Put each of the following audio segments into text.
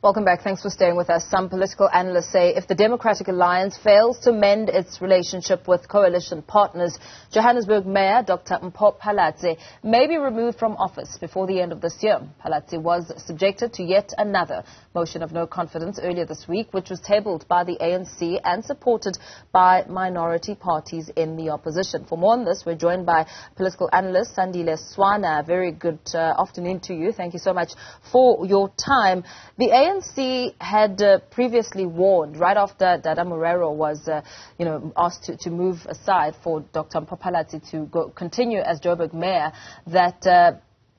Welcome back. Thanks for staying with us. Some political analysts say if the Democratic Alliance fails to mend its relationship with coalition partners, Johannesburg Mayor Dr. Mpho Phalatse may be removed from office before the end of this year. Phalatse was subjected to yet another motion of no confidence earlier this week, which was tabled by the ANC and supported by minority parties in the opposition. For more on this, we're joined by political analyst Sandile Swana. Very good afternoon to you. Thank you so much for your time. The ANC had previously warned, right after Dada Morero was asked to move aside for Dr. Mpho Phalatse to continue as Joburg Mayor, that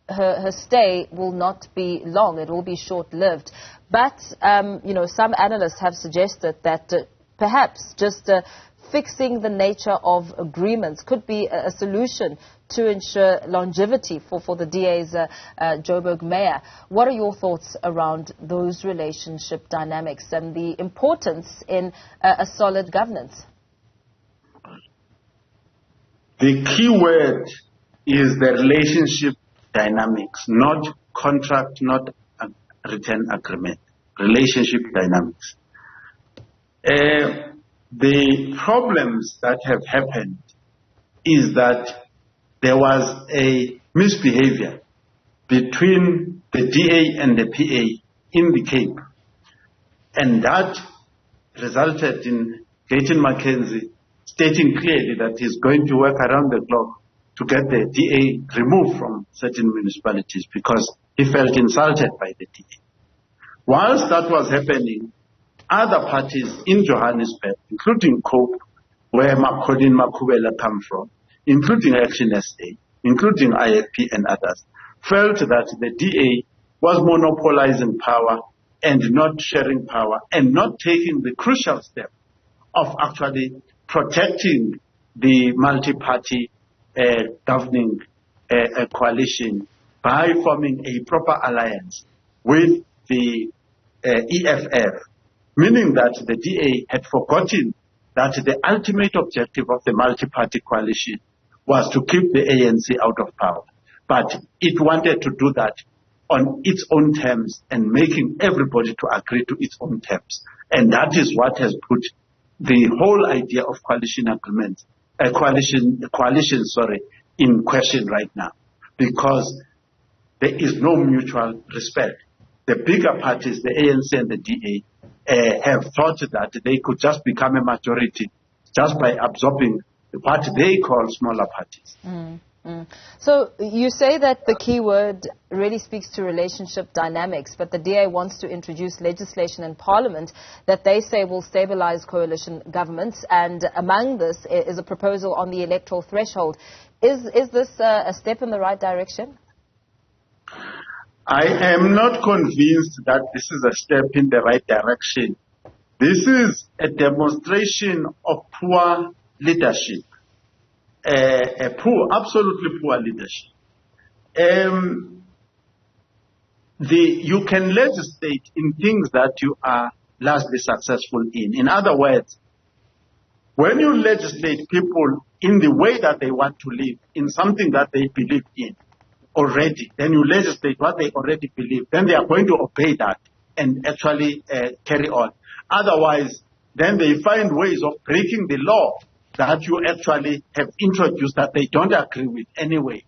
her stay will not be long. It will be short-lived. But, some analysts have suggested that perhaps just fixing the nature of agreements could be a solution to ensure longevity for the DA's Joburg Mayor. What are your thoughts around those relationship dynamics and the importance in a solid governance? The key word is the relationship dynamics, not contract, not a written agreement. Relationship dynamics. The problems that have happened is that there was a misbehavior between the DA and the PA in the Cape, and that resulted in Gayton Mackenzie stating clearly that he's going to work around the clock to get the DA removed from certain municipalities because he felt insulted by the DA. Whilst that was happening, other parties in Johannesburg, including COPE, where Colin Makhubela come from, including Action SA, including IFP and others, felt that the DA was monopolizing power and not sharing power and not taking the crucial step of actually protecting the multi-party governing coalition by forming a proper alliance with the EFF, meaning that the DA had forgotten that the ultimate objective of the multi-party coalition was to keep the ANC out of power. But it wanted to do that on its own terms and making everybody to agree to its own terms. And that is what has put the whole idea of coalition agreement, coalition, in question right now, because there is no mutual respect. The bigger parties, the ANC and the DA, have thought that they could just become a majority just by absorbing what they call smaller parties. So you say that the key word really speaks to relationship dynamics, but the DA wants to introduce legislation in Parliament that they say will stabilize coalition governments, and among this is a proposal on the electoral threshold. Is this a step in the right direction? I am not convinced that this is a step in the right direction. This is a demonstration of poor leadership, absolutely poor leadership. You can legislate in things that you are largely successful in. In other words, when you legislate people in the way that they want to live, in something that they believe in, already, then you legislate what they already believe, then they are going to obey that and actually carry on. Otherwise, then they find ways of breaking the law that you actually have introduced that they don't agree with anyway.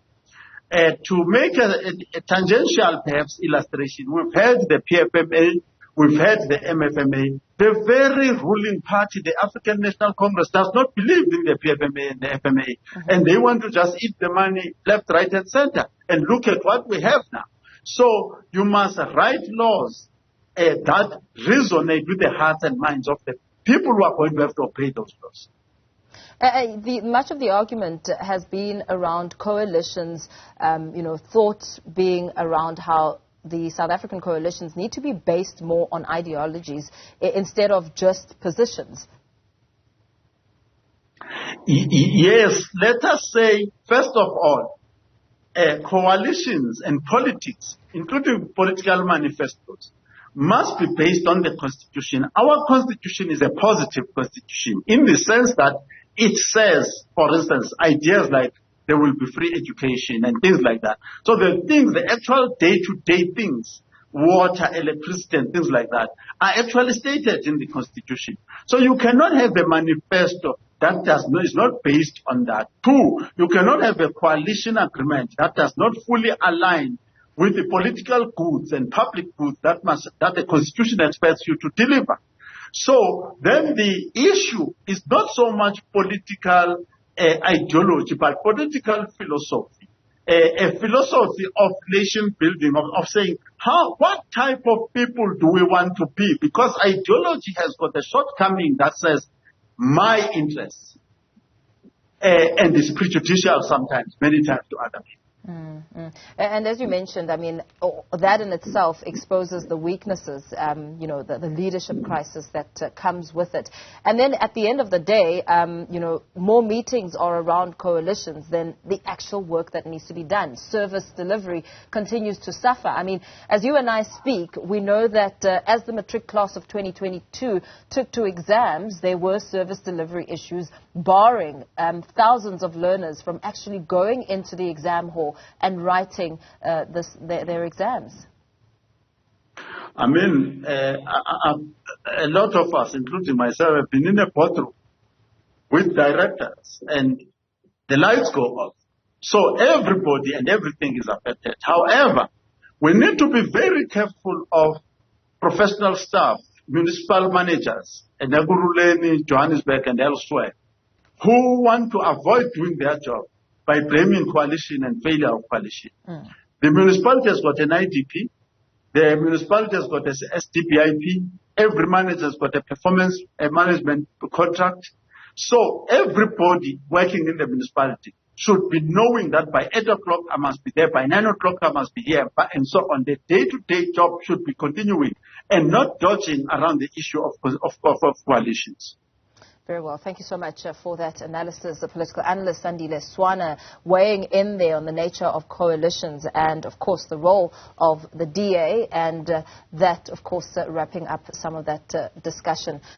To make a tangential, perhaps, illustration, we've had the PFMA, we've had the MFMA. The very ruling party, the African National Congress, does not believe in the PFMA and the FMA. And they want to just eat the money left, right, and center. And look at what we have now. So you must write laws that resonate with the hearts and minds of the people who are going to have to obey those laws. Much of the argument has been around coalitions, thoughts being around how the South African coalitions need to be based more on ideologies instead of just positions. Yes, let us say, first of all, coalitions and politics, including political manifestos, must be based on the Constitution. Our Constitution is a positive Constitution in the sense that it says, for instance, ideas like there will be free education and things like that. So the things, the actual day-to-day things water, electricity, and things like that are actually stated in the Constitution. So you cannot have a manifesto that is not based on that. Two, you cannot have a coalition agreement that does not fully align with the political goods and public goods that the Constitution expects you to deliver. So then the issue is not so much political ideology, but political philosophy. A philosophy of nation building, of saying, what type of people do we want to be? Because ideology has got a shortcoming that says, my interests, and is prejudicial sometimes, many times to other people. And as you mentioned, I mean, that in itself exposes the weaknesses, the leadership crisis that comes with it. And then at the end of the day, more meetings are around coalitions than the actual work that needs to be done. Service delivery continues to suffer. I mean, as you and I speak, we know that as the matric class of 2022 took to exams, there were service delivery issues barring thousands of learners from actually going into the exam hall and writing their exams. I mean, a lot of us, including myself, have been in a boardroom with directors and the lights go off. So everybody and everything is affected. However, we need to be very careful of professional staff, municipal managers, in Ekurhuleni, Johannesburg and elsewhere, who want to avoid doing their job by blaming coalition and failure of coalition. The municipality has got an IDP. The municipality has got an SDPIP. Every manager has got a performance management contract. So everybody working in the municipality should be knowing that by 8 o'clock I must be there, by 9 o'clock I must be here, and so on. The day-to-day job should be continuing and not dodging around the issue of coalitions. Very well. Thank you so much for that analysis. The political analyst Sandile Swana weighing in there on the nature of coalitions and, of course, the role of the DA and that, of course, wrapping up some of that discussion.